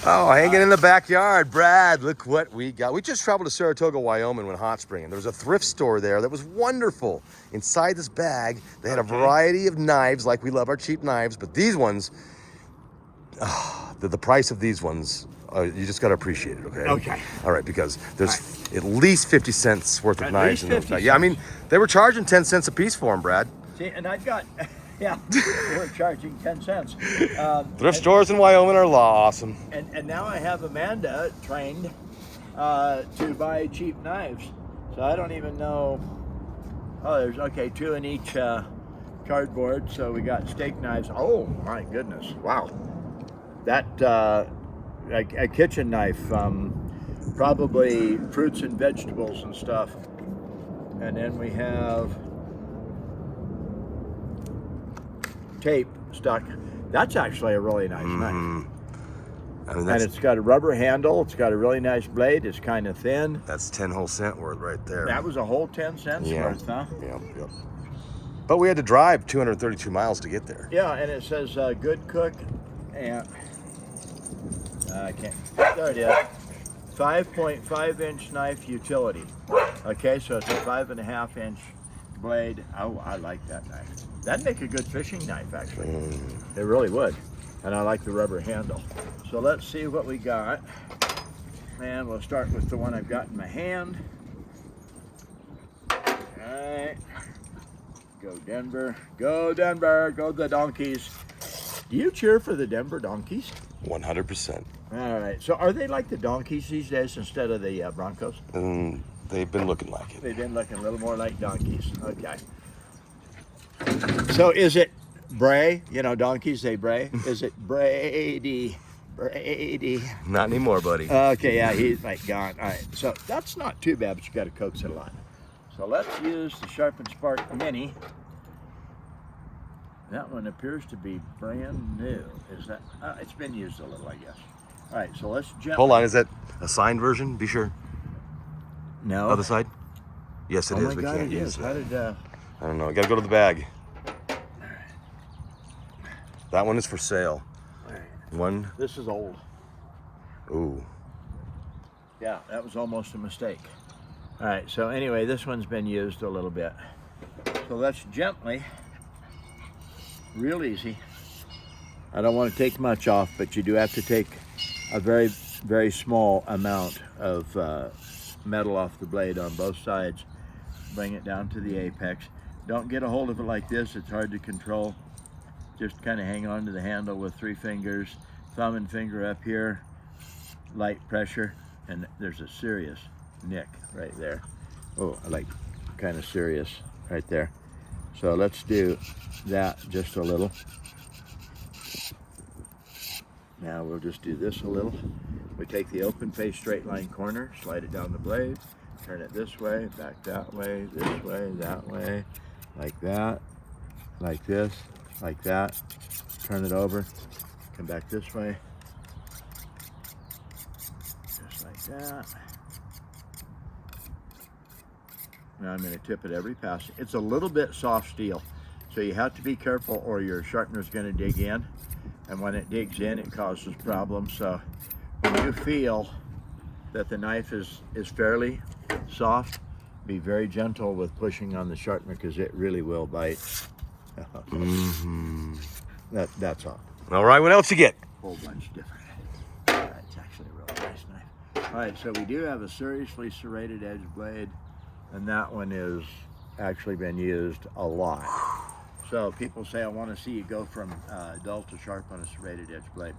Oh, hanging in the backyard, Brad. Look what we got. We just traveled to Saratoga, Wyoming, when hot spring, and there was a thrift store there that was wonderful. Inside this bag, they had a variety of knives, like we love our cheap knives, but these ones, the price of these ones, you just got to appreciate it, okay? Okay. All right, because there's at least 50 cents worth of At knives least in those 50 bags. Yeah, I mean, they were charging 10 cents a piece for them, Brad. See, and I've got, yeah, we're charging 10 cents. Thrift stores in Wyoming are awesome. And now I have Amanda trained to buy cheap knives. So I don't even know. Oh, there's, okay, 2 in each cardboard. So we got steak knives. Oh, my goodness. Wow. That, a kitchen knife, probably fruits and vegetables and stuff. And then we have tape stuck. That's actually a really nice knife. I mean, And it's got a rubber handle. It's got a really nice blade. It's kind of thin. that's 10 whole cent worth right there. That was a whole 10 cents worth, huh? Yeah. But we had to drive 232 miles to get there. Yeah, and it says good cook. And I can't. There it is. 5.5 inch knife utility. Okay, so it's a 5.5 inch blade. Oh, I like that knife. That'd make a good fishing knife, actually. It really would. And I like the rubber handle. So let's see what we got. And we'll start with the one I've got in my hand. All right. Go Denver. Go Denver. Go the Donkeys. Do you cheer for the Denver Donkeys? 100%. All right. So are they like the Donkeys these days instead of the Broncos? They've been looking like it. They've been looking a little more like donkeys. Okay. So is it Bray? You know, donkeys, they bray. Is it Brady? Brady. Not anymore, buddy. Okay, yeah, he's like gone. All right. So that's not too bad, but you got to coax it a lot. So let's use the Sharpen Spark Mini. That one appears to be brand new. Is that? It's been used a little, I guess. All right, so let's jump. Hold on, is that a signed version? Be sure. No. Other side? Yes, it Oh is. my God, can't it use is. it. How did? I don't know. I gotta go to the bag. That one is for sale. One. This is old. Ooh. Yeah, that was almost a mistake. All right, so anyway, this one's been used a little bit. So let's gently, real easy. I don't want to take much off, but you do have to take a very, very small amount of metal off the blade on both sides. Bring it down to the apex. Don't get a hold of it like this, it's hard to control. Just kind of hang on to the handle with 3 fingers, thumb and finger up here, light pressure, and there's a serious nick right there. Oh, I like kind of serious right there. So let's do that just a little. Now we'll just do this a little. We take the open face straight line corner, slide it down the blade, turn it this way, back that way, that way, like that, like this, like that. Turn it over, come back this way, just like that. Now I'm going to tip it every pass. It's a little bit soft steel, so you have to be careful or your sharpener's going to dig in. And when it digs in, it causes problems. So when you feel that the knife is fairly soft, be very gentle with pushing on the sharpener because it really will bite. That's all. All right, what else you get? A whole bunch different. It's actually a really nice knife. All right, so we do have a seriously serrated edge blade, and that one is actually been used a lot. So people say, I want to see you go from dull to sharp on a serrated edge blade.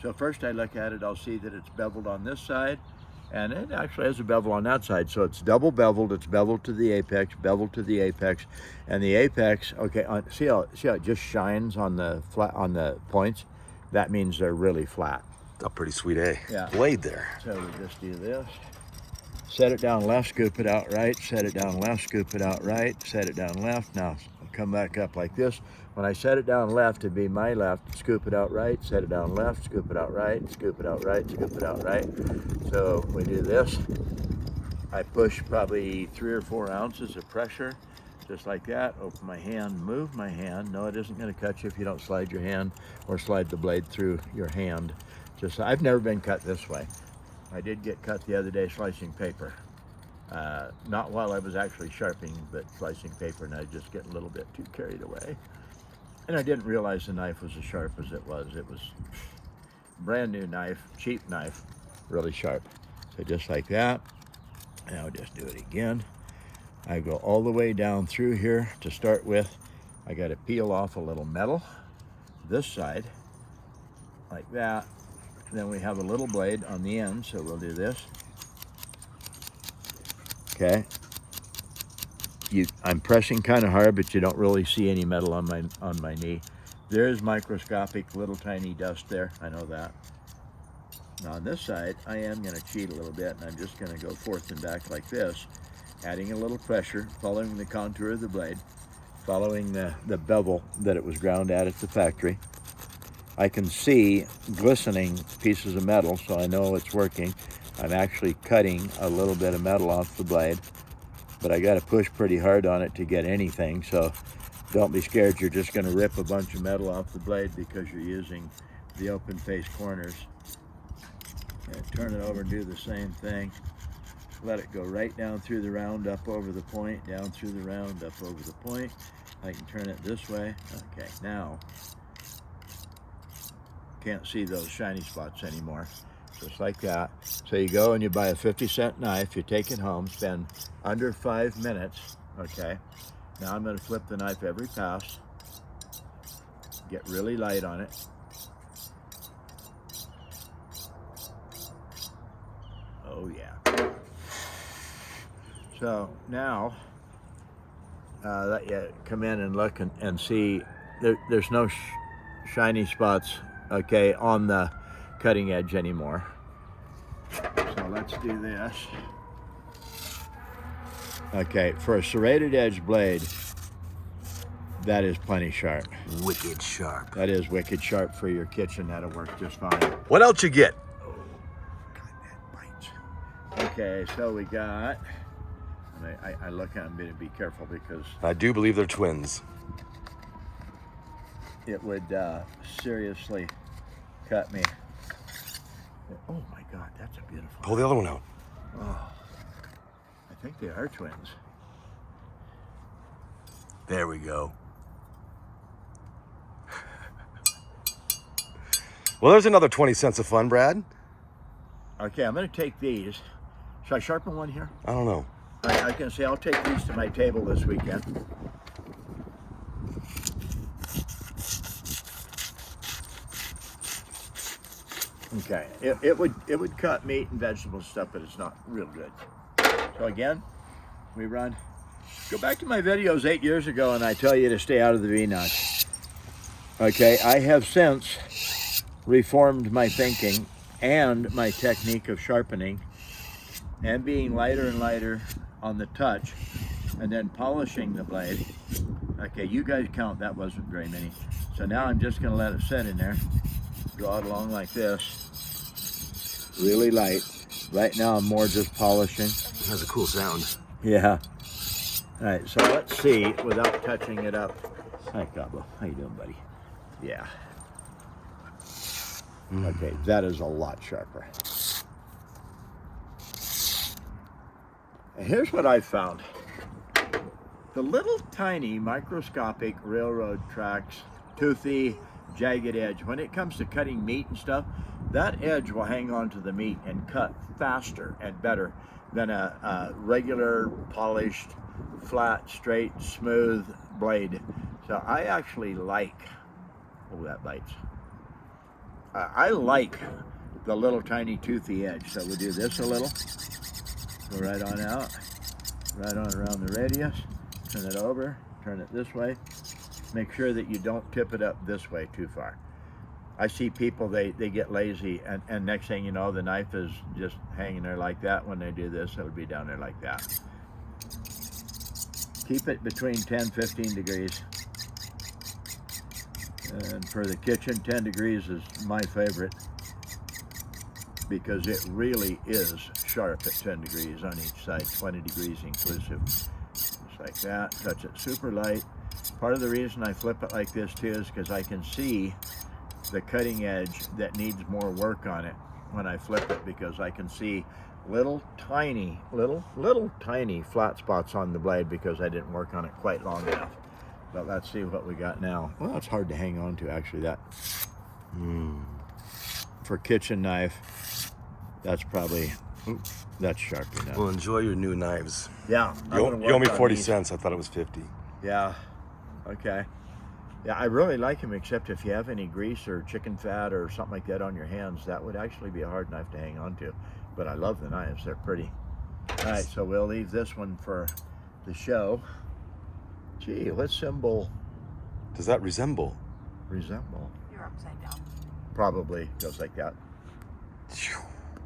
So first I look at it, I'll see that it's beveled on this side, and it actually has a bevel on that side. So it's double beveled, it's beveled to the apex, beveled to the apex, and the apex, okay, see how it just shines on the points? That means they're really flat. A pretty sweet Yeah. blade there. So we just do this. Set it down left, scoop it out right, set it down left, scoop it out right, set it down left. Now come back up like this. When I set it down left, it'd be my left, scoop it out right, set it down left, scoop it out right, scoop it out right, scoop it out right. So we do this. I push probably 3 or 4 ounces of pressure just like that. Open my hand, move my hand. No, it isn't going to cut you if you don't slide your hand or slide the blade through your hand. Just, I've never been cut this way. I did get cut the other day slicing paper. Not while I was actually sharpening, but slicing paper, and I just get a little bit too carried away. And I didn't realize the knife was as sharp as it was. It was a brand new knife, cheap knife, really sharp. So just like that. Now just do it again. I go all the way down through here to start with. I got to peel off a little metal this side like that. Then we have a little blade on the end, so we'll do this. Okay. I'm pressing kind of hard, but you don't really see any metal on my knee. There's microscopic little tiny dust there. I know that. Now on this side, I am going to cheat a little bit, and I'm just going to go forth and back like this, adding a little pressure, following the contour of the blade, following the bevel that it was ground at the factory. I can see glistening pieces of metal, so I know it's working. I'm actually cutting a little bit of metal off the blade, but I got to push pretty hard on it to get anything, so don't be scared you're just going to rip a bunch of metal off the blade because you're using the open face corners. And turn it over and do the same thing. Let it go right down through the round, up over the point, down through the round, up over the point. I can turn it this way. Okay, now, can't see those shiny spots anymore. Just like that. So you go and you buy a 50-cent knife, you take it home, spend under 5 minutes, okay? Now I'm gonna flip the knife every pass, get really light on it. Oh yeah. So now, let you come in and look and see, there's no shiny spots, okay, on the cutting edge anymore. So let's do this. Okay, for a serrated edge blade, that is plenty sharp. Wicked sharp. That is wicked sharp for your kitchen. That'll work just fine. What else you get? Okay, so we got, and I look at them, to be careful because I do believe they're twins. it would seriously cut me. Oh my God, that's a beautiful. Pull the other one out. Oh, I think they are twins. There we go. Well, there's another 20 cents of fun, Brad. Okay, I'm going to take these. Should I sharpen one here? I don't know. I can say I'll take these to my table this weekend. Okay, it would cut meat and vegetable stuff, but it's not real good. So again, we run. Go back to my videos 8 years ago, and I tell you to stay out of the V-notch. Okay, I have since reformed my thinking and my technique of sharpening, and being lighter and lighter on the touch, and then polishing the blade. Okay, you guys count, that wasn't very many. So now I'm just gonna let it sit in there, draw it along like this, really light. Right now I'm more just polishing. It has a cool sound. Yeah. All right, so let's see without touching it up. Hi, Cabo, how you doing, buddy? Yeah. Okay, that is a lot sharper. And here's what I found. The little tiny microscopic railroad tracks, toothy, jagged edge, when it comes to cutting meat and stuff, that edge will hang on to the meat and cut faster and better than a regular, polished, flat, straight, smooth blade. So I actually like, oh, that bites. I like the little tiny toothy edge. So we'll do this a little. Go right on out, right on around the radius, turn it over, turn it this way. Make sure that you don't tip it up this way too far. I see people, they get lazy, and next thing you know, the knife is just hanging there like that. When they do this, it'll be down there like that. Keep it between 10-15 degrees. And for the kitchen, 10 degrees is my favorite, because it really is sharp at 10 degrees on each side, 20 degrees inclusive. So like that. Touch it super light. Part of the reason I flip it like this too is because I can see the cutting edge that needs more work on it when I flip it, because I can see little tiny flat spots on the blade because I didn't work on it quite long enough. But let's see what we got now. Well, it's hard to hang on to, actually. That for kitchen knife, that's probably, oops, that's sharp enough. Well, enjoy your new knives. Yeah. You owe me 40 cents. I thought it was 50. Yeah. Okay. Yeah, I really like them, except if you have any grease or chicken fat or something like that on your hands, that would actually be a hard knife to hang on to. But I love the knives. They're pretty. All right, so we'll leave this one for the show. Gee, what symbol Does that resemble? resemble? You're upside down. Probably goes like that.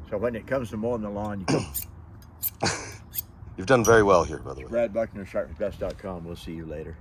So when it comes to mowing the lawn, you go You've done very well here, by the way. Brad Buckner, sharpensbest.com. We'll see you later.